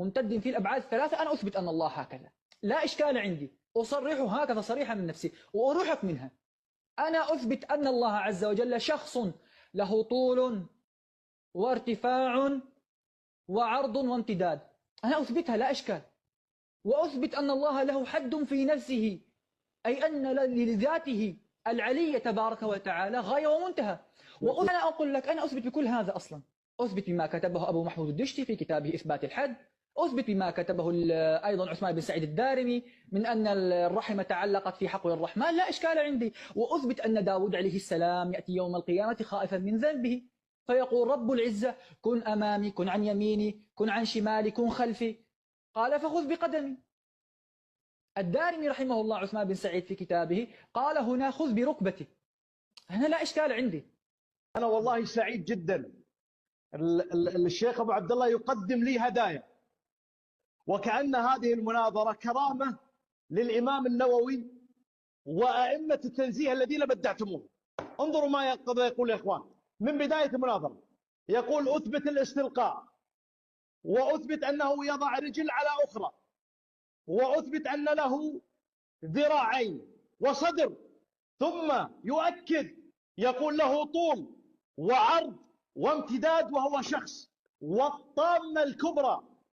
ممتد في الأبعاد الثلاثة، أنا أثبت أن الله هكذا، لا إشكال عندي، أصرح هكذا صريحا من نفسي وأروحك منها. أنا أثبت أن الله عز وجل شخص له طول وارتفاع وعرض وامتداد، أنا أثبتها لا إشكال. وأثبت أن الله له حد في نفسه، أي أن لذاته العلية تبارك وتعالى غاية ومنتهى. وأنا أقول لك أنا أثبت بكل هذا أصلا، أثبت بما كتبه أبو محمود الدشتي في كتابه إثبات الحد، أثبت بما كتبه أيضا عثمان بن سعيد الدارمي من أن الرحمة تعلقت في حقل الرحمن، لا إشكال عندي. وأثبت أن داود عليه السلام يأتي يوم القيامة خائفا من ذنبه، فيقول رب العزة كن أمامي، كن عن يميني، كن عن شمالي، كن خلفي، قال فخذ بقدمي. الدارمي رحمه الله عثمان بن سعيد في كتابه قال هنا خذ بركبتي، هنا لا إشكال عندي. أنا والله سعيد جدا، الشيخ أبو عبد الله يقدم لي هدايا، وكأن هذه المناظرة كرامة للإمام النووي وأئمة التنزيه الذين بدعتموه. انظروا ما يقول يا إخوان من بداية المناظرة، يقول أثبت الاستلقاء، وأثبت أنه يضع رجل على أخرى، وأثبت أن له ذراعين وصدر، ثم يؤكد يقول له طول وعرض وامتداد وهو شخص. والطامة الكبرى